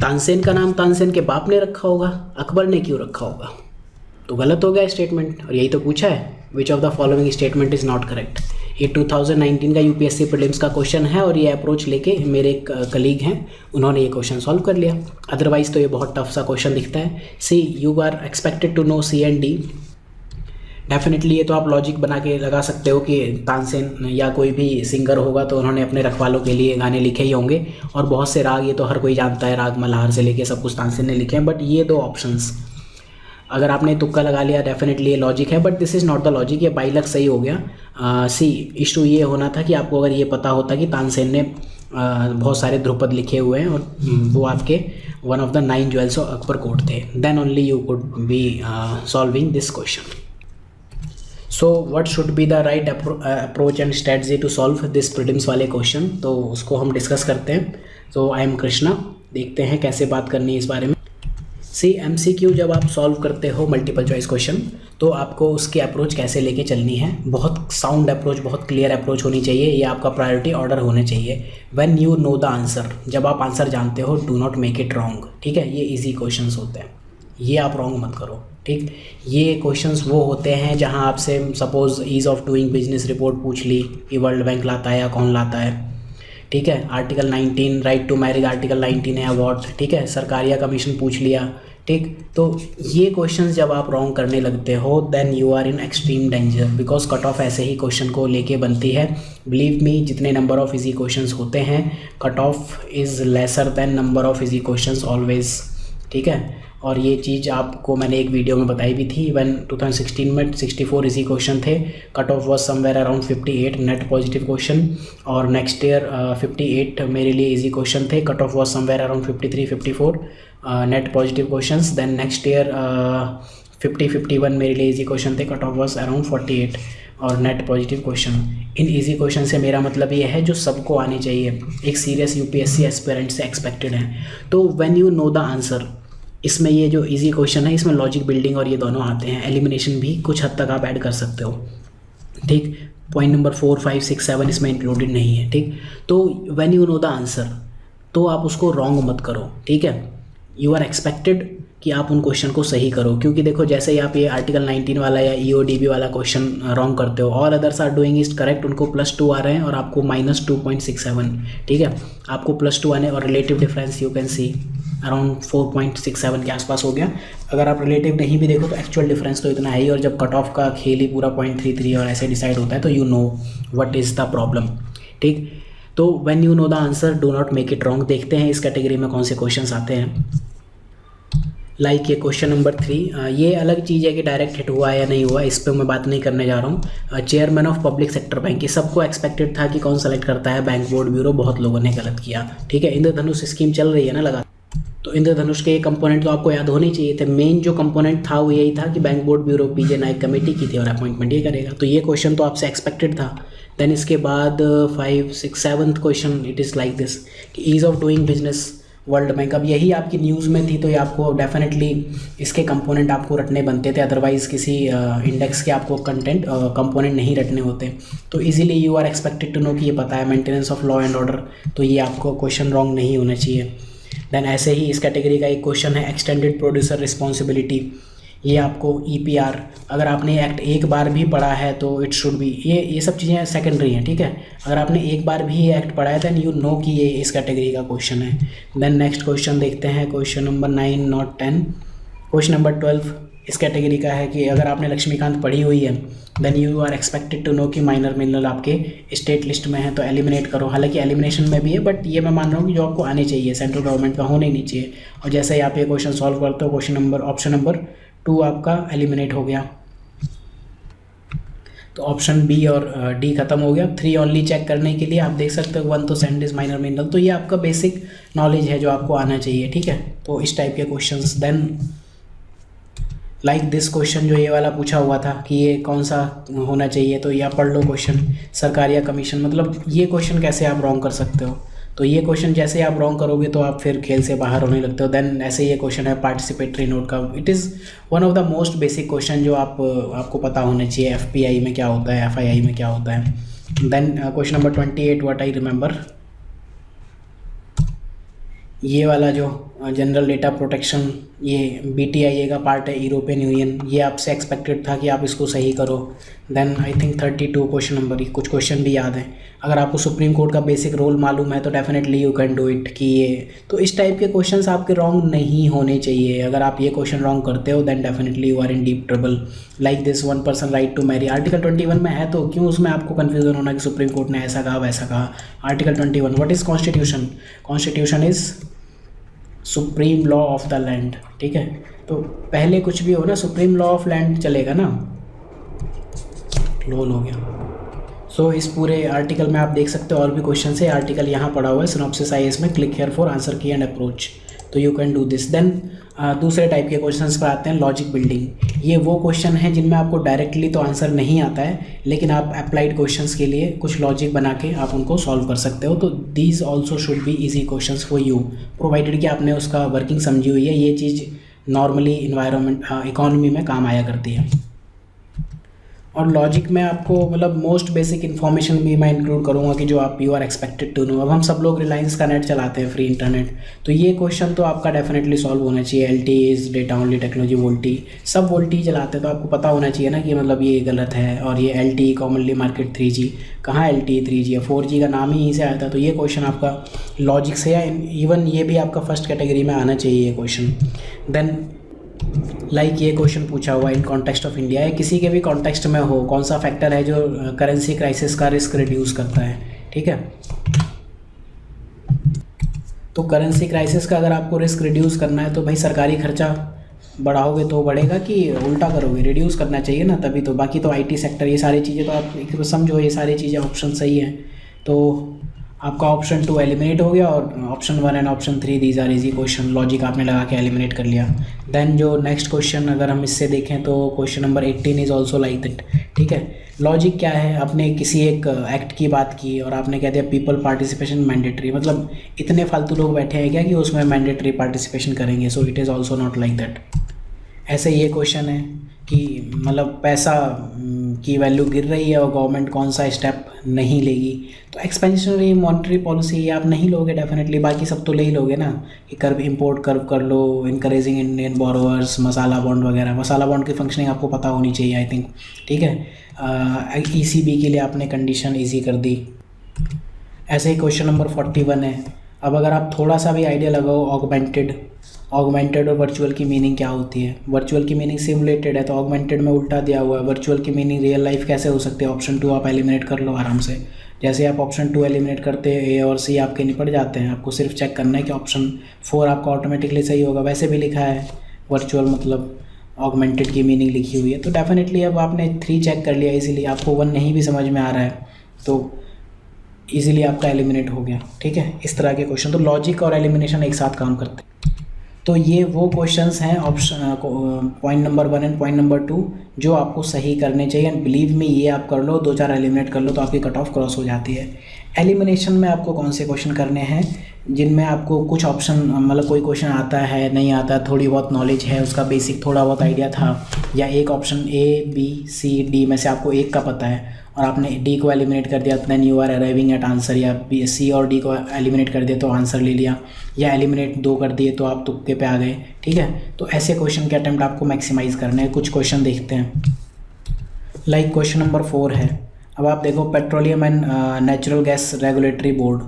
तानसेन का नाम तानसेन के बाप ने रखा होगा, अकबर ने क्यों रखा होगा? तो गलत हो गया स्टेटमेंट, और यही तो पूछा है, which of the following statement is not correct. ये 2019 का यूपीएससी प्रीलिम्स का क्वेश्चन है, और ये अप्रोच लेके मेरे एक कलीग हैं, उन्होंने ये क्वेश्चन सॉल्व कर लिया। अदरवाइज़ तो ये बहुत टफ सा क्वेश्चन दिखता है। C you are expected to know C and D. Definitely ये तो आप लॉजिक बना के लगा सकते हो कि तानसेन या कोई भी सिंगर होगा तो उन्होंने अपने रखवालों के लिए गाने लिखे ही होंगे, और बहुत से राग ये तो हर कोई जानता है, राग मल्हार से लेके सब कुछ तानसेन ने लिखे हैं। बट ये दो ऑप्शंस अगर आपने तुक्का लगा लिया, डेफिनेटली ये लॉजिक है, but this is not the logic. ये बाई लक सही हो गया। सी इशू ये होना था कि आपको अगर ये पता होता कि तानसेन ने बहुत सारे ध्रुपद लिखे हुए हैं और वो आपके one of the 9 jewels of Akbar court थे, then only you could be solving this question. So what should be the right approach and strategy to solve this prelims वाले क्वेश्चन, तो उसको हम डिस्कस करते हैं। तो आई एम कृष्णा, देखते हैं कैसे बात करनी है इस बारे में। सी एमसीक्यू जब आप सॉल्व करते हो मल्टीपल चॉइस क्वेश्चन, तो आपको उसकी अप्रोच कैसे लेके चलनी है, बहुत साउंड अप्रोच, बहुत क्लियर अप्रोच होनी चाहिए। ये आपका प्रायोरिटी ऑर्डर होने चाहिए। When you know the answer, जब आप आंसर जानते हो, do not make it wrong. ठीक है, ये इजी क्वेश्चंस होते हैं, ये आप रॉन्ग मत करो। ठीक, ये क्वेश्चंस वो होते हैं जहां आपसे suppose ease of doing business report पूछ ली कि वर्ल्ड बैंक लाता है या कौन लाता है। ठीक है, article 19 right to marriage, article 19 है अवॉर्ड। ठीक है, सरकारिया कमीशन पूछ लिया। ठीक, तो ये क्वेश्चंस जब आप रॉन्ग करने लगते हो, then you are in extreme danger, because cut off ऐसे ही क्वेश्चन को लेके बनती है। बिलीव मी, जितने नंबर ऑफ इजी क्वेश्चंस होते हैं, cut off is lesser than number of easy questions always. ठीक है, और ये चीज़ आपको मैंने एक वीडियो में बताई भी थी। वन 2016 में 64 इजी क्वेश्चन थे, cut off was somewhere around 58 net positive question, और नेक्स्ट ईयर 58 मेरे लिए इजी क्वेश्चन थे, cut off was somewhere around 53-54 net positive questions. Then next year 50-51 मेरे लिए इजी क्वेश्चन थे, कट ऑफ वॉज अराउंड 48 और net positive question. इन easy question से मेरा मतलब ये है जो सबको आने चाहिए, एक सीरियस यूपीएससी एस्पिरेंट से एक्सपेक्टेड है। तो when you know the answer, इसमें ये जो इजी क्वेश्चन है इसमें लॉजिक बिल्डिंग और ये दोनों आते हैं, एलिमिनेशन भी कुछ हद तक आप ऐड कर सकते हो। ठीक, पॉइंट नंबर 4, 5, 6, 7 इसमें इंक्लूडेड नहीं है। ठीक, तो when you know the answer, तो आप उसको रॉन्ग मत करो। ठीक है, यू आर एक्सपेक्टेड कि आप उन क्वेश्चन को सही करो, क्योंकि देखो जैसे ही आप ये आर्टिकल 19 वाला या ईओडीबी वाला क्वेश्चन रॉन्ग करते हो, all others are doing is correct, उनको +2 आ रहे हैं और आपको -2.67। ठीक है, आपको +2 आने, और relative difference you can C around 4.67 के आसपास हो गया। अगर आप रिलेटिव नहीं भी देखो तो एक्चुअल डिफरेंस तो इतना है ही, और जब कट ऑफ का खेल ही पूरा 0.33 और ऐसे डिसाइड होता है, तो you know what is the problem. ठीक, तो when you know the answer, do not make it wrong. देखते हैं इस कैटेगरी में कौन से क्वेश्चंस आते हैं। लाइक ये क्वेश्चन नंबर 3, ये अलग चीज़ है कि डायरेक्ट हिट हुआ है या नहीं हुआ, इस पर मैं बात नहीं करने जा रहा हूँ। Chairman of public sector bank, ये सबको एक्सपेक्टेड था कि कौन सेलेक्ट करता है, बैंक बोर्ड ब्यूरो, बहुत लोगों ने गलत किया। ठीक है, इंद्रधनुष स्कीम चल रही है ना लगा, तो इंद्रधनुष के ये कंपोनेंट तो आपको याद होने चाहिए थे। मेन जो कंपोनेंट था वो यही था कि बैंक बोर्ड ब्यूरो पीजे नाइक कमेटी की थी और अपॉइंटमेंट ये करेगा, तो ये क्वेश्चन तो आपसे एक्सपेक्टेड था। देन इसके बाद 5, 6, 7th question, it is like this कि ease of doing business world bank, अब यही आपकी न्यूज़ में थी, तो ये आपको डेफिनेटली इसके कंपोनेंट आपको रटने बनते थे, अदरवाइज़ किसी इंडेक्स के आपको कंटेंट कंपोनेंट नहीं रटने होते। तो easily you are expected to know कि ये पता है maintenance of law and order, तो ये आपको क्वेश्चन रॉन्ग नहीं होना चाहिए। देन ऐसे ही इस कैटेगरी का एक क्वेश्चन है एक्सटेंडेड प्रोड्यूसर रिस्पॉन्सिबिलिटी, ये आपको EPR, अगर आपने एक्ट एक बार भी पढ़ा है तो इट शुड बी, ये सब चीज़ें सेकेंडरी हैं। ठीक है, अगर आपने एक बार भी ये एक्ट पढ़ा है देन यू नो कि ये इस कैटेगरी का क्वेश्चन है। देन नेक्स्ट क्वेश्चन देखते हैं, question number 9 not 10। Question number 12 इस कैटेगरी का है कि अगर आपने लक्ष्मीकांत पढ़ी हुई है then you are expected to know कि माइनर मिनरल आपके स्टेट लिस्ट में है, तो एलिमिनेट करो। हालांकि एलिमिनेशन में भी है, बट ये मैं मान रहा हूँ कि जो आपको आने चाहिए, सेंट्रल गवर्नमेंट का होने नहीं चाहिए। और जैसे ही आप ये क्वेश्चन सॉल्व करते हो, ऑप्शन नंबर 2 आपका एलिमिनेट हो गया, तो ऑप्शन बी और डी खत्म हो गया। 3 ओनली चेक करने के लिए आप देख सकते हो 1 तो सैंड इज माइनर मिनरल, तो ये आपका बेसिक नॉलेज है जो आपको आना चाहिए। ठीक है, तो इस टाइप के questions. Then like this question जो ये वाला पूछा हुआ था कि ये कौन सा होना चाहिए, तो या पढ़ लो क्वेश्चन, सरकारिया कमीशन, मतलब ये क्वेश्चन कैसे आप रॉन्ग कर सकते हो, तो ये क्वेश्चन जैसे आप रॉन्ग करोगे तो आप फिर खेल से बाहर होने लगते हो। देन ऐसे ये क्वेश्चन है पार्टिसिपेटरी नोट का, it is one of the most basic question जो आपको पता होना चाहिए, FPI में क्या होता है, FII में क्या होता है। Then question number 28 what I remember, ये वाला जो जनरल डेटा प्रोटेक्शन, ये BTIA का पार्ट है, यूरोपियन यूनियन, ये आपसे एक्सपेक्टेड था कि आप इसको सही करो। Then I think 32 question number, कुछ क्वेश्चन भी याद है। अगर आपको सुप्रीम कोर्ट का बेसिक रोल मालूम है तो definitely you can do it कि ये, तो इस टाइप के क्वेश्चंस आपके रॉन्ग नहीं होने चाहिए। अगर आप ये क्वेश्चन रॉन्ग करते हो then definitely you are in deep trouble. Like this 1 person right to marry, article 21 में है, तो क्यों उसमें आपको कन्फ्यूजन होना कि सुप्रीम कोर्ट ने ऐसा कहा वैसा कहा। Article 21, what is constitution? Constitution is supreme law of the land, ठीक है। तो पहले कुछ भी हो ना, सुप्रीम लॉ ऑफ लैंड चलेगा ना। लोल हो गया। सो इस पूरे आर्टिकल में आप देख सकते हो और भी क्वेश्चन है। आर्टिकल यहाँ पड़ा हुआ है सिनॉप्सिस IAS में, click here for answer key and approach, तो you can do this. Then दूसरे टाइप के क्वेश्चंस पर आते हैं, लॉजिक बिल्डिंग। ये वो क्वेश्चन है जिनमें आपको डायरेक्टली तो आंसर नहीं आता है, लेकिन आप अप्लाइड क्वेश्चंस के लिए कुछ लॉजिक बना के आप उनको सॉल्व कर सकते हो। तो these also should be easy questions for you, provided कि आपने उसका वर्किंग समझी हुई है। ये चीज़ नॉर्मली इन्वायरमेंट इकोनॉमी में काम आया करती है। और लॉजिक में आपको मतलब मोस्ट बेसिक इन्फॉर्मेशन भी मैं इंक्लूड करूँगा कि जो आप you are expected to know. अब हम सब लोग रिलायंस का नेट चलाते हैं, फ्री इंटरनेट, तो ये क्वेश्चन तो आपका डेफिनेटली सॉल्व होना चाहिए। LTE is data only technology, VoLTE, सब वोल्टी चलाते हैं, तो आपको पता होना चाहिए ना कि मतलब ये गलत है। और ये LTE कॉमनली मार्केट 3G, कहाँ LTE 3G है, 4G का नाम ही यहीं से आया था। तो ये क्वेश्चन आपका लॉजिक से, या इवन ये भी आपका फर्स्ट कैटेगरी में आना चाहिए ये क्वेश्चन। देन लाइक ये क्वेश्चन पूछा हुआ इन कॉन्टेक्स्ट ऑफ इंडिया, या किसी के भी कॉन्टेक्स्ट में हो, कौन सा फैक्टर है जो करेंसी क्राइसिस का रिस्क रिड्यूस करता है, ठीक है। तो करेंसी क्राइसिस का अगर आपको रिस्क रिड्यूस करना है तो भाई सरकारी खर्चा बढ़ाओगे तो बढ़ेगा कि उल्टा करोगे, रिड्यूस करना चाहिए ना, तभी तो। बाकी तो IT सेक्टर, ये सारी चीज़ें तो आप समझो, ये सारी चीज़ें ऑप्शन सही है। तो आपका ऑप्शन 2 एलिमिनेट हो गया, और option 1 and option 3 these are easy question, logic आपने लगा के एलिमिनेट कर लिया। देन जो नेक्स्ट क्वेश्चन अगर हम इससे देखें तो question number 18 is also like that, ठीक है। लॉजिक क्या है, आपने किसी एक एक्ट की बात की और आपने कह दिया पीपल पार्टिसिपेशन मैंडेटरी, मतलब इतने फालतू लोग बैठे हैं क्या कि उसमें मैंडेटरी पार्टिसिपेशन करेंगे, so it is also not like that. ऐसे ये क्वेश्चन है कि मतलब पैसा की वैल्यू गिर रही है और गवर्नमेंट कौन सा स्टेप नहीं लेगी, तो एक्सपेंशनरी मॉनेटरी पॉलिसी आप नहीं लोगे डेफिनेटली, बाकी सब तो ले ही लोगे ना कि कर्व इंपोर्ट कर्व कर लो, इनकरेजिंग इंडियन बोरोवर्स, मसाला बॉन्ड वगैरह। मसाला बॉन्ड की फंक्शनिंग आपको पता होनी चाहिए आई थिंक, ठीक है। ECB के लिए आपने कंडीशन ईजी कर दी। ऐसे ही क्वेश्चन नंबर 41 है। अब अगर आप थोड़ा सा भी आइडिया लगाओ, ऑगमेंटेड और वर्चुअल की मीनिंग क्या होती है। वर्चुअल की मीनिंग सिमुलेटेड है, तो ऑगमेंटेड में उल्टा दिया हुआ है। वर्चुअल की मीनिंग रियल लाइफ कैसे हो सकती है, ऑप्शन 2 आप एलिमिनेट कर लो आराम से। जैसे आप ऑप्शन 2 एलिमिनेट करते हैं, A और C आपके निपट जाते हैं। आपको सिर्फ चेक करना है कि ऑप्शन 4 आपका ऑटोमेटिकली सही होगा। वैसे भी लिखा है वर्चुअल मतलब ऑगमेंटेड की मीनिंग लिखी हुई है, तो डेफिनेटली अब आपने 3 चेक कर लिया इजीली। आपको 1 नहीं भी समझ में आ रहा है तो इजीली आपका एलिमिनेट हो गया, ठीक है। इस तरह के क्वेश्चन, तो लॉजिक और एलिमिनेशन एक साथ काम करते हैं। तो ये वो क्वेश्चंस हैं option point number 1 and point number 2 जो आपको सही करने चाहिए। एंड बिलीव मी, ये आप कर लो, 2-4 एलिमिनेट कर लो तो आपकी कट ऑफ क्रॉस हो जाती है। एलिमिनेशन में आपको कौन से क्वेश्चन करने हैं जिनमें आपको कुछ ऑप्शन मतलब कोई क्वेश्चन आता है नहीं आता, थोड़ी बहुत नॉलेज है, उसका बेसिक थोड़ा बहुत आइडिया था, या एक option A B C D में से आपको एक का पता है और आपने D को एलिमिनेट कर दिया, then you are arriving at answer, या C और D को एलिमिनेट कर दिया तो आंसर ले लिया, या एलिमिनेट 2 कर दिए तो आप तुक्के पे आ गए, ठीक है। तो ऐसे क्वेश्चन के अटेम्प्ट आपको मैक्सिमाइज़ करने हैं। कुछ क्वेश्चन देखते हैं, लाइक क्वेश्चन नंबर 4 है। अब आप देखो, petroleum and natural gas regulatory board,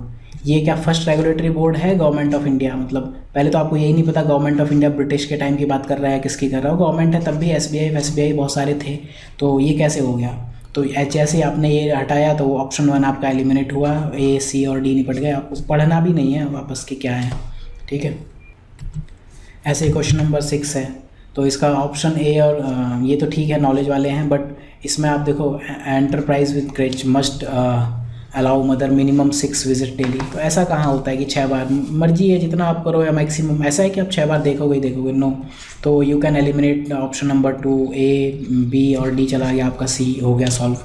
ये क्या फर्स्ट रेगुलेटरी बोर्ड है गवर्नमेंट ऑफ इंडिया। मतलब पहले तो आपको यही नहीं पता गवर्नमेंट ऑफ इंडिया ब्रिटिश के टाइम की बात कर रहा है, किसकी कर रहा हो, गवर्नमेंट है तब भी SBI बहुत सारे थे, तो ये कैसे हो गया। तो जैसे आपने ये हटाया तो ऑप्शन 1 आपका एलिमिनेट हुआ, A C और D निपट गए, आपको पढ़ना भी नहीं है वापस के क्या है, ठीक है। ऐसे क्वेश्चन नंबर 6 है, तो इसका ऑप्शन A और ये तो ठीक है, नॉलेज वाले हैं, बट इसमें आप देखो enterprise with creche must allow mother minimum 6 visit daily, तो ऐसा कहाँ होता है कि 6 बार, मर्जी है जितना आप करो, या मैक्सिमम ऐसा है कि आप 6 बार देखोगे ही देखोगे, नो। तो you can eliminate option number 2, A B और D चला गया, आपका C हो गया सॉल्व।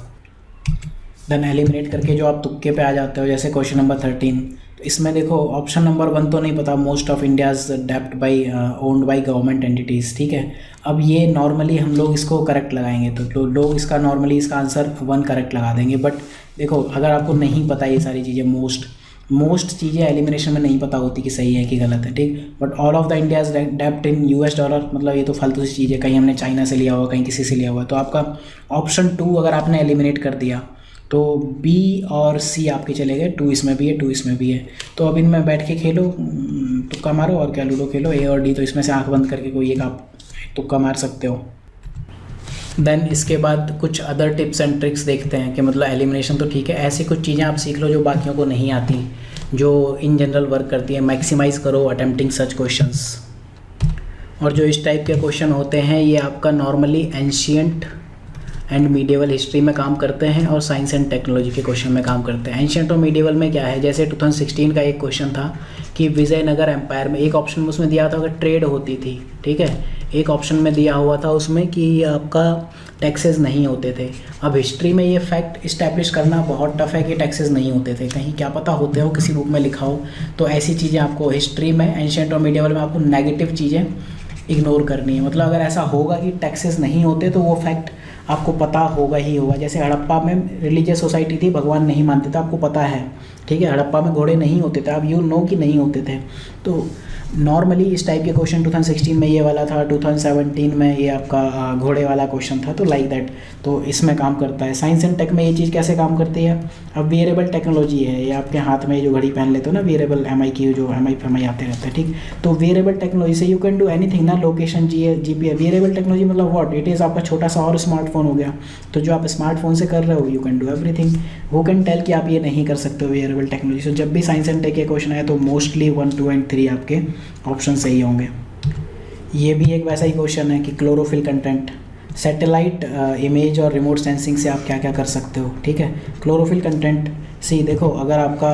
देन एलिमिनेट करके जो आप तुक्के पे आ जाते हो, जैसे क्वेश्चन नंबर 13, तो इसमें देखो ऑप्शन नंबर 1 तो नहीं पता, मोस्ट ऑफ इंडियाज डेप्ट by owned by government entities, ठीक है। अब ये नॉर्मली हम लोग इसको करेक्ट लगाएंगे तो लोग इसका नॉर्मली इसका आंसर 1 करेक्ट लगा देंगे, बट देखो अगर आपको नहीं पता ये सारी चीज़ें मोस्ट, मोस्ट चीज़ें एलिमिनेशन में नहीं पता होती कि सही है कि गलत है, ठीक। But all of the India's डेप्ट इन US डॉलर, मतलब ये तो फालतू सी चीज़ है, कहीं हमने चाइना से लिया हुआ, कहीं किसी से लिया हुआ। तो आपका ऑप्शन 2 अगर आपने एलिमिनेट कर दिया तो B और C आपके चले गए, 2 इसमें भी है, 2 इसमें भी है। तो अब इनमें बैठ के खेलो, तुक्का मारो और क्या, लूडो खेलो, A और D। तो इसमें से आंख बंद करके कोई एक आप तुक्का मार सकते हो। देन इसके बाद कुछ अदर टिप्स एंड ट्रिक्स देखते हैं कि मतलब एलिमिनेशन तो ठीक है, ऐसी कुछ चीज़ें आप सीख लो जो बाकियों को नहीं आती, जो इन जनरल वर्क करती है। मैक्सिमाइज़ करो अटेम्प्टिंग सच क्वेश्चंस। और जो इस टाइप के क्वेश्चन होते हैं ये आपका normally ancient and medieval history में काम करते हैं और साइंस एंड टेक्नोलॉजी के क्वेश्चन में काम करते हैं। एंशियंट और मीडिएवल में क्या है, जैसे 2016 का एक क्वेश्चन था कि विजयनगर एम्पायर में, एक ऑप्शन में उसमें दिया था अगर ट्रेड होती थी, ठीक है, एक ऑप्शन में दिया हुआ था उसमें कि आपका टैक्सेस नहीं होते थे। अब हिस्ट्री में ये फैक्ट इस्टेब्लिश करना बहुत टफ है कि टैक्सेस नहीं होते थे, कहीं क्या पता होते हो, किसी बुक में लिखा हो। तो ऐसी चीज़ें आपको हिस्ट्री में, एंशियंट और मीडिएवल में आपको नेगेटिव चीज़ें इग्नोर करनी है। मतलब अगर ऐसा होगा कि टैक्सेस नहीं होते तो वो फैक्ट आपको पता होगा ही होगा। जैसे हड़प्पा में रिलीजियस सोसाइटी थी, भगवान नहीं मानते थे, आपको पता है, ठीक है, हड़प्पा में घोड़े नहीं होते थे, आप यू नो कि नहीं होते थे। तो नॉर्मली इस टाइप के क्वेश्चन 2016 में ये वाला था, 2017 में ये आपका घोड़े वाला क्वेश्चन था, तो लाइक दैट। तो इसमें काम करता है। साइंस एंड टेक में ये चीज़ कैसे काम करती है, अब वेरिएबल टेक्नोलॉजी है, ये आपके हाथ में जो घड़ी पहन लेते हो ना, वेरिएबल MI की जो MI आते रहते हैं, ठीक। तो वेरिएबल टेक्नोलॉजी से यू कैन डू एनीथिंग ना, लोकेशन, GPS। वेरिएबल टेक्नोलॉजी मतलब व्हाट, इट इज़ आपका छोटा सा और स्मार्टफोन हो गया। तो जो आप स्मार्टफोन से कर रहे हो, you can do everything. Who can tell कि आप ये नहीं कर सकते हो वेरिएबल टेक्नोलॉजी। सो जब भी साइंस एंड टेक के क्वेश्चन आए तो मोस्टली 1, 2 एंड 3 आपके ऑप्शन सही होंगे। ये भी एक वैसा ही क्वेश्चन है कि क्लोरोफिल कंटेंट, सैटेलाइट इमेज और रिमोट सेंसिंग से आप क्या क्या कर सकते हो, ठीक है। क्लोरोफिल कंटेंट सी देखो, अगर आपका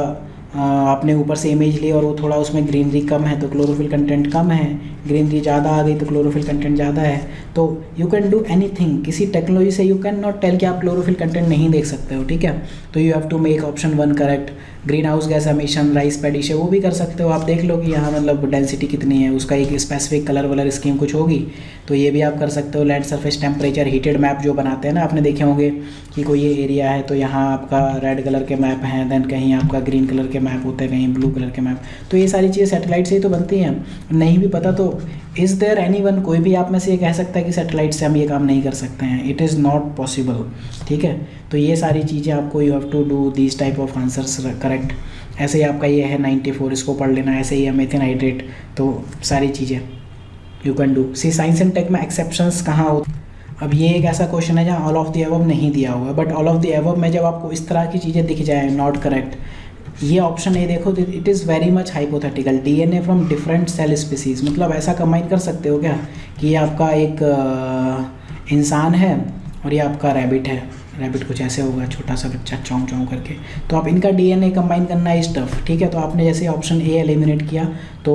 आपने ऊपर से इमेज ली और वो थोड़ा उसमें ग्रीनरी कम है तो क्लोरोफिल कंटेंट कम है, ग्रीनरी ज़्यादा आ गई तो क्लोरोफिल कंटेंट ज़्यादा है। तो यू कैन डू एनीथिंग, किसी टेक्नोलॉजी से यू कैन नॉट टेल कि आप क्लोरोफिल कंटेंट नहीं देख सकते हो, ठीक है। तो you have to make option 1 correct. Green house gas emission, rice paddies है, वो भी कर सकते हो आप, देख लो कि यहाँ मतलब डेंसिटी कितनी है, उसका एक स्पेसिफिक कलर वलर स्कीम कुछ होगी, तो ये भी आप कर सकते हो। Land surface temperature, heated map जो बनाते हैं ना, आपने देखे होंगे कि कोई ये एरिया है तो यहाँ आपका रेड कलर के मैप हैं, देन कहीं आपका ग्रीन कलर के मैप होते हैं, कहीं ब्लू कलर के मैप। तो ये सारी चीज़ें सैटेलाइट से ही तो बनती हैं। नहीं भी पता तो इज़ देयर एनीवन, कोई भी आप में से ये कह सकता है कि सैटेलाइट से हम ये काम नहीं कर सकते हैं, इट इज़ नॉट पॉसिबल, ठीक है। तो ये सारी चीज़ें आपको you have to do these type of answers correct. ऐसे ही आपका ये है 94, इसको पढ़ लेना। ऐसे ही है मेथिन हाइड्रेट, तो सारी चीज़ें you can do. See science and tech में एक्सेप्शंस कहाँ होते। अब ये एक ऐसा क्वेश्चन है जहाँ ऑल ऑफ द एबव नहीं दिया हुआ है, but all of the above में जब आपको इस तरह की चीज़ें दिख जाए नॉट करेक्ट, ये ऑप्शन ए देखो, it is very much hypothetical. DNA from different cell species, मतलब ऐसा कंबाइन कर सकते हो क्या कि ये आपका एक इंसान है और ये आपका रैबिट है, रैबिट कुछ ऐसे होगा, छोटा सा बच्चा चौं चौं करके, तो आप इनका DNA कंबाइन करना है इस टफ, ठीक है। तो आपने जैसे ऑप्शन ए एलिमिनेट किया तो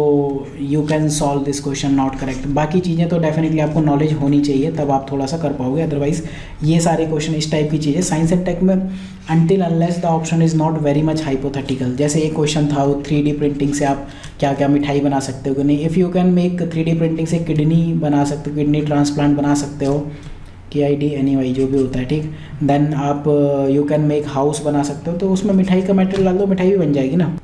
you can solve this question not correct. बाकी चीज़ें तो डेफिनेटली आपको नॉलेज होनी चाहिए, तब आप थोड़ा सा कर पाओगे, अदरवाइज ये सारे क्वेश्चन इस टाइप की चीज़ें साइंस एंड टेक में until unless the option is not very much hypothetical. जैसे एक क्वेश्चन था वो 3D प्रिंटिंग से आप क्या क्या मिठाई बना सकते हो कि नहीं। If you can make 3D printing से किडनी बना सकते हो, किडनी ट्रांसप्लांट बना सकते हो, KID anyway जो भी होता है, ठीक। देन आप यू कैन मेक हाउस बना सकते हो, तो उसमें मिठाई का मटेरियल डाल दो, मिठाई भी बन जाएगी ना।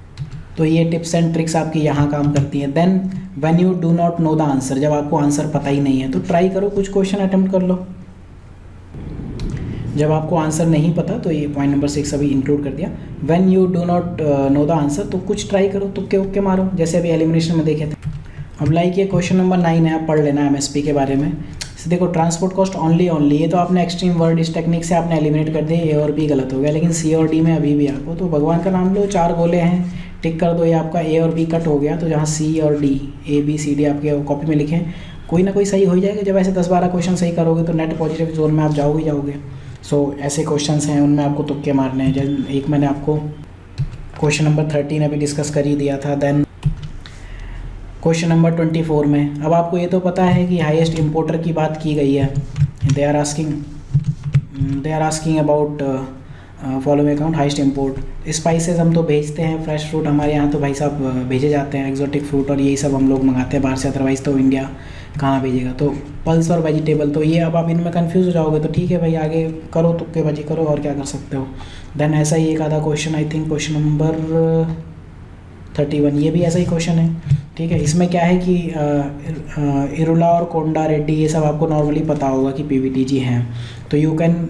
तो ये टिप्स एंड ट्रिक्स आपकी यहाँ काम करती हैं। Then when you do not know the answer, जब आपको आंसर पता ही नहीं है तो ट्राई करो, कुछ क्वेश्चन अटेम्प्ट कर लो। जब आपको आंसर नहीं पता तो ये पॉइंट नंबर 6 अभी इंक्लूड कर दिया। When you do not know the answer, तो कुछ ट्राई करो, तुक्के उक्के मारो, जैसे अभी एलिमिनेशन में देखे थे। अब लाइक ये क्वेश्चन नंबर 9 है, आप पढ़ लेना MSP के बारे में। देखो ट्रांसपोर्ट कॉस्ट ओनली, ये तो आपने एक्सट्रीम वर्ड इस टेक्निक से आपने एलिमिनेट कर दिया, ए और बी गलत हो गया, लेकिन C और D में अभी भी आपको, तो भगवान का नाम लो, 4 गोले हैं, टिक कर दो, ये आपका A और B कट हो गया, तो जहाँ C और D, ABCD आपके कॉपी में लिखें, कोई ना कोई सही हो जाएगा। जब ऐसे 10-12 क्वेश्चन सही करोगे तो नेट पॉजिटिव जोन में आप जाओगे। सो ऐसे क्वेश्चन हैं, उनमें आपको तुक्के मारने हैं। जब एक मैंने आपको क्वेश्चन नंबर 13 अभी डिस्कस कर ही दिया था। देन क्वेश्चन नंबर 24 में, अब आपको ये तो पता है कि हाईएस्ट इंपोर्टर की बात की गई है। They are asking about following account highest import. Spices हम तो भेजते हैं, फ्रेश फ्रूट हमारे यहाँ तो भाई साहब भेजे जाते हैं, एक्जोटिक फ्रूट और यही सब हम लोग मंगाते हैं बाहर से, अदरवाइज़ तो इंडिया कहाँ भेजेगा। तो पल्स और वेजिटेबल, तो ये अब आप इनमें कंफ्यूज हो जाओगे, तो ठीक है भाई आगे करो, तुक्केबाजी करो, और क्या कर सकते हो। देन ऐसा ही एक आधा question, I think question number 31 ये भी ऐसा ही क्वेश्चन है, ठीक है। इसमें क्या है कि इरुला और कोंडा रेड्डी ये सब आपको नॉर्मली पता होगा कि पीवीटीजी हैं, तो यू कैन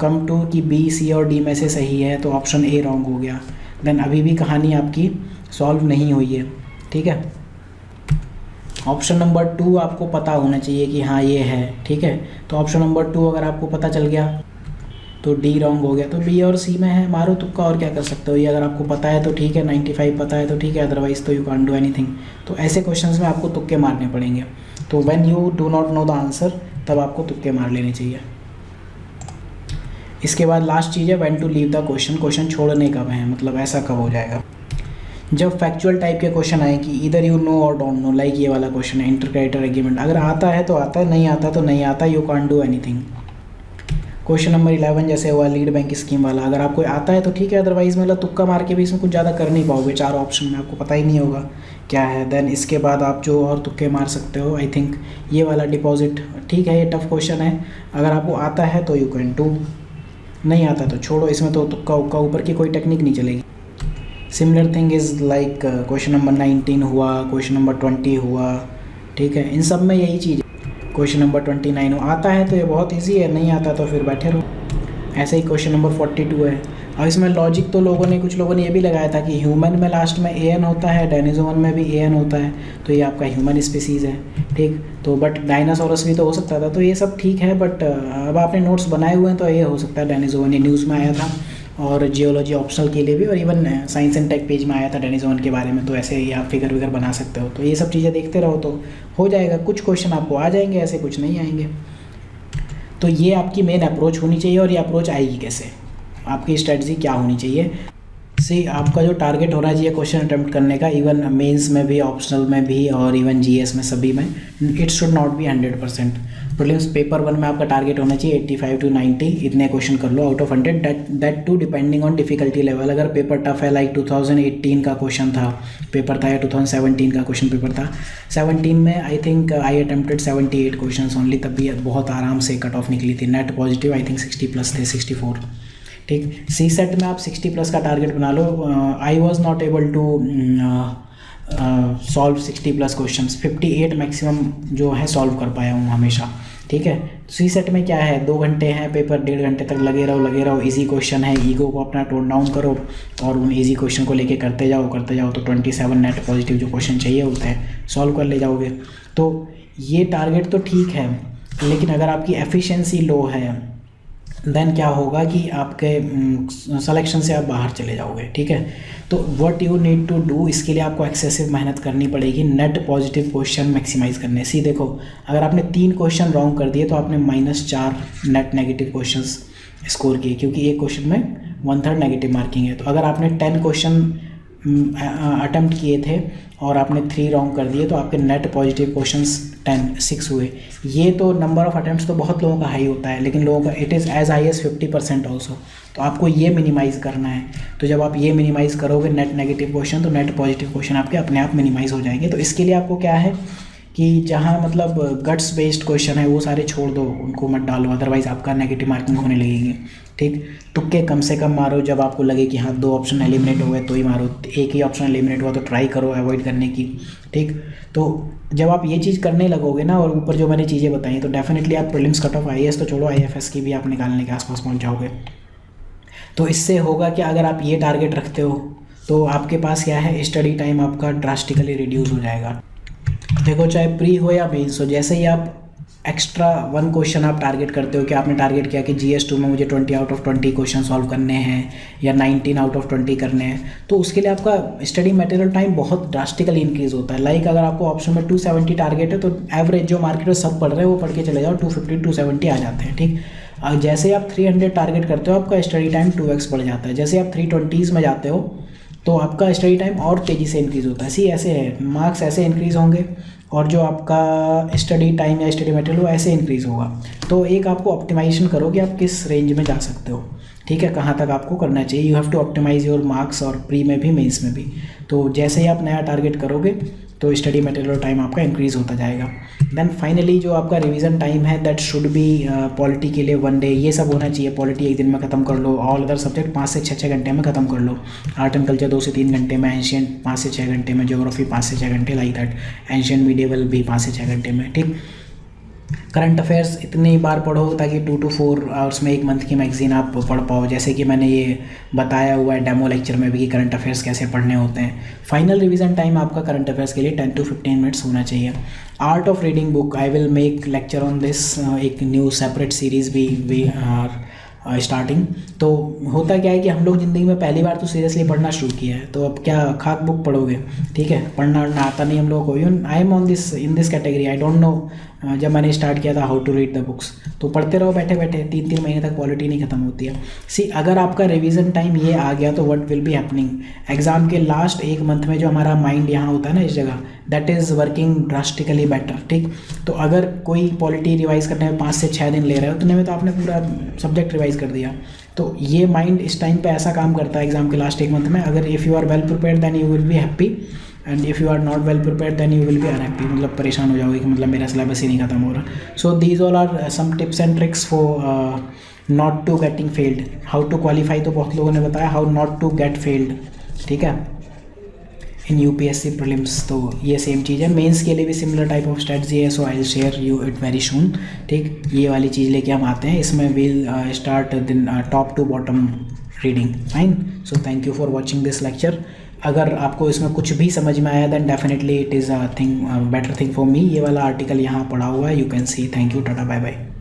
कम टू कि बी, सी और डी में से सही है, तो ऑप्शन ए रॉन्ग हो गया। देन अभी भी कहानी आपकी सॉल्व नहीं हुई है, ठीक है। ऑप्शन नंबर 2 आपको पता होना चाहिए कि हाँ ये है, ठीक है। तो ऑप्शन नंबर 2 अगर आपको पता चल गया तो डी रॉन्ग हो गया, तो बी और सी में है, मारो तुक्का, और क्या कर सकते हो। ये अगर आपको पता है तो ठीक है, 95 पता है तो ठीक है, अदरवाइज तो यू कांट डू एनीथिंग। तो ऐसे क्वेश्चंस में आपको तुक्के मारने पड़ेंगे। तो when you do not know the answer तब आपको तुक्के मार लेने चाहिए। इसके बाद लास्ट चीज़ है when to leave the question. Question छोड़ने कब है, मतलब ऐसा कब हो जाएगा जब फैक्चुअल टाइप के क्वेश्चन आए कि इधर यू नो और डोंट नो, लाइक ये वाला क्वेश्चन है इंटर क्रेडिटर एग्रीमेंट। अगर आता है तो आता है, नहीं आता तो नहीं आता, you can't do anything. Question number 11 जैसे हुआ लीड बैंक स्कीम वाला, अगर आपको आता है तो ठीक है, अदरवाइज मतलब तुक्का मार के भी इसमें कुछ ज़्यादा कर नहीं पाओगे, 4 ऑप्शन में आपको पता ही नहीं होगा क्या है। देन इसके बाद आप जो और तुक्के मार सकते हो, आई थिंक ये वाला डिपॉजिट, ठीक है, ये टफ क्वेश्चन है। अगर आपको आता है तो यू कैन डू, नहीं आता तो छोड़ो, इसमें तो तुक्का उक्का ऊपर की कोई टेक्निक नहीं चलेगी। Similar thing is like question number 19 हुआ, क्वेश्चन नंबर 20 हुआ, ठीक है, इन सब में यही चीज़ है। क्वेश्चन नंबर 29 आता है तो ये बहुत इजी है, नहीं आता तो फिर बैठे रहो। ऐसे ही क्वेश्चन नंबर 42 है। और इसमें लॉजिक तो कुछ लोगों ने ये भी लगाया था कि ह्यूमन में लास्ट में एन होता है, डायनासोर में भी एन होता है, तो ये आपका ह्यूमन स्पीसीज़ है, ठीक। तो बट डायनासोरस भी तो हो सकता था, तो ये सब ठीक है, बट अब आपने नोट्स बनाए हुए हैं तो ये हो सकता है डायनासोर, ये न्यूज़ में आया था, और जियोलॉजी ऑप्शनल के लिए भी, और even science and tech page में आया था डायनासोर के बारे में, तो ऐसे ही आप फिगर विगर बना सकते हो। तो ये सब चीज़ें देखते रहो तो हो जाएगा, कुछ क्वेश्चन आपको आ जाएंगे, ऐसे कुछ नहीं आएंगे। तो ये आपकी मेन अप्रोच होनी चाहिए। और ये अप्रोच आएगी कैसे, आपकी स्ट्रेटजी क्या होनी चाहिए। सी आपका जो टारगेट होना चाहिए क्वेश्चन अटेम्प्ट करने का, इवन मेंस में भी, ऑप्शनल में भी, और इवन जीएस में, सभी में, it should not be 100%। Prelims paper 1 में आपका टारगेट होना चाहिए 85 to 90, इतने क्वेश्चन कर लो out of 100, that too depending on difficulty level. अगर पेपर टफ है, लाइक 2018 का क्वेश्चन था पेपर था, या 2017 का क्वेश्चन पेपर था, 17 में I think I attempted 78 question only, तब भी बहुत आराम से कट ऑफ निकली थी। नेट पॉजिटिव आई थिंक 60+ थे, 64, ठीक। सी सेट में आप 60+ का टारगेट बना लो। I was not able to solve 60+ question, 58 maximum जो है सॉल्व कर पाया हूँ हमेशा, ठीक है। सी सेट में क्या है, 2 घंटे हैं पेपर, 1.5 घंटे तक लगे रहो, इजी क्वेश्चन है, ईगो को अपना टोन डाउन करो और उन इजी क्वेश्चन को लेके करते जाओ, तो 27 नेट पॉजिटिव जो क्वेश्चन चाहिए होते हैं सॉल्व कर ले जाओगे। तो ये टारगेट तो ठीक है, लेकिन अगर आपकी एफिशिएंसी लो है देन क्या होगा कि आपके सिलेक्शन से आप बाहर चले जाओगे, ठीक है। तो what you need to do, इसके लिए आपको एक्सेसिव मेहनत करनी पड़ेगी, नेट पॉजिटिव क्वेश्चन मैक्सिमाइज करने। सी देखो, अगर आपने 3 क्वेश्चन रॉन्ग कर दिए तो आपने -4 नेट नेगेटिव क्वेश्चंस स्कोर किए, क्योंकि एक क्वेश्चन में 1/3 नेगेटिव मार्किंग है। तो अगर आपने 10 क्वेश्चन अटेम्प्ट किए थे और आपने 3 रॉन्ग कर दिए तो आपके नेट पॉजिटिव क्वेश्चंस 6 हुए। ये तो नंबर ऑफ अटेम्प्ट्स तो बहुत लोगों का हाई होता है, लेकिन लोगों का it is as high as 50% also. तो आपको ये मिनिमाइज़ करना है। तो जब आप ये मिनिमाइज़ करोगे नेट नेगेटिव क्वेश्चन, तो नेट पॉजिटिव क्वेश्चन आपके अपने आप मिनिमाइज़ हो जाएंगे। तो इसके लिए आपको क्या है कि जहाँ मतलब गट्स बेस्ड क्वेश्चन है वो सारे छोड़ दो, उनको मत डालो, अदरवाइज़ आपका नेगेटिव मार्किंग होने लगेगी, ठीक। तुक्के कम से कम मारो, जब आपको लगे कि हाँ 2 ऑप्शन एलिमिनेट हो गए तो ही मारो, एक ही ऑप्शन एलिमिनेट हुआ तो ट्राई करो अवॉइड करने की, ठीक। तो जब आप ये चीज़ करने लगोगे ना, और ऊपर जो मैंने चीज़ें बताई, तो डेफिनेटली आप प्रीलिम्स कट ऑफ IAS तो छोड़ो, IFS की भी आप निकालने के आसपास पहुँच जाओगे। तो इससे होगा कि अगर आप ये टारगेट रखते हो तो आपके पास क्या है, स्टडी टाइम आपका ड्रास्टिकली रिड्यूस हो जाएगा। देखो, चाहे प्री हो या मेंस हो, जैसे ही आप एक्स्ट्रा 1 क्वेश्चन आप टारगेट करते हो कि आपने टारगेट किया कि GS2 में मुझे 20 आउट ऑफ 20 क्वेश्चन सॉल्व करने हैं या 19 आउट ऑफ 20 करने हैं, तो उसके लिए आपका स्टडी मटेरियल टाइम बहुत ड्रास्टिकली इंक्रीज़ होता है। लाइक अगर आपको ऑप्शन में 270 टारगेट है तो एवरेज जो मार्केट में सब पढ़ रहे हैं वो पढ़ के चले जाओ, 250 270 आ जाते हैं, ठीक। जैसे आप 300 टारगेट करते हो आपका स्टडी टाइम 2x बढ़ जाता है। जैसे आप 320s में जाते हो तो आपका स्टडी टाइम और तेज़ी से इंक्रीज़ होता है। सी ऐसे है, मार्क्स ऐसे इंक्रीज़ होंगे और जो आपका स्टडी टाइम या स्टडी मटेरियल वो ऐसे इंक्रीज़ होगा। तो एक आपको ऑप्टिमाइजेशन करो कि आप किस रेंज में जा सकते हो, ठीक है, कहाँ तक आपको करना चाहिए। You have to optimize your marks, और प्री में भी मेंस में भी। तो जैसे ही आप नया टारगेट करोगे तो स्टडी मटेरियल टाइम आपका इंक्रीज़ होता जाएगा। देन फाइनली जो आपका रिवीजन टाइम है दैट शुड बी पॉलिटी के लिए 1 डे, ये सब होना चाहिए। पॉलिटी 1 दिन में ख़त्म कर लो, ऑल अदर सब्जेक्ट 5 से 6 घंटे में ख़त्म कर लो, आर्ट एंड कल्चर 2 से 3 घंटे में, एंशियंट 5 से 6 घंटे में, ज्योग्राफी 5 से 6 घंटे, लाइक दैट, एंशियंट मीडिएवल भी 5 से 6 घंटे में, ठीक। करंट अफेयर्स इतनी बार पढ़ो ताकि 2 to 4 आवर्स में 1 मंथ की मैगजीन आप पढ़ पाओ, जैसे कि मैंने ये बताया हुआ है डेमो लेक्चर में भी कि करंट अफेयर्स कैसे पढ़ने होते हैं। फाइनल रिवीजन टाइम आपका करंट अफेयर्स के लिए 10 to 15 मिनट्स होना चाहिए। Art of reading book, I will make lecture on this, एक न्यू सेपरेट सीरीज़ भी आर स्टार्टिंग। तो होता क्या है कि हम लोग ज़िंदगी में पहली बार तो सीरियसली पढ़ना शुरू किया है, तो अब क्या खाक बुक पढ़ोगे, ठीक है, पढ़ना आता नहीं हम लोगों को। Even I am on this in this category, I don't know, जब मैंने स्टार्ट किया था how to read the books, तो पढ़ते रहो बैठे बैठे, 3 महीने तक क्वालिटी नहीं खत्म होती है। सी अगर आपका रिवीजन टाइम ये आ गया तो what will be happening, exam के लास्ट 1 मंथ में जो हमारा माइंड यहाँ होता है ना इस जगह, that is working drastically better, ठीक। तो अगर कोई पॉलिटी रिवाइज करने में 5 से 6 दिन ले रहे हो, उतने में तो आपने पूरा सब्जेक्ट रिवाइज कर दिया। तो ये माइंड इस टाइम पे ऐसा काम करता है एग्जाम के लास्ट 1 मंथ में। अगर if you are well prepared then you will be happy, and if you are not well prepared then you will be unhappy, मतलब परेशान हो जाओगे कि मतलब मेरा सिलेबस ही नहीं खत्म हो रहा। So these all are some tips and tricks for not to getting failed. How to qualify तो बहुत लोगों ने बताया, how not to get failed, ठीक है, इन यूपीएससी प्रीलिम्स। तो ये सेम चीज़ है, मेंस के लिए भी सिमिलर टाइप ऑफ स्ट्रेटजी है, so I will share you it very soon, ठीक। ये वाली चीज़ लेके हम आते हैं, इसमें will start then top to bottom reading, fine. So thank you for watching this lecture. अगर आपको इसमें कुछ भी समझ में आया then definitely it is a thing, better thing for me. ये वाला आर्टिकल यहाँ पढ़ा हुआ है, you can see. Thank you, tata, bye bye.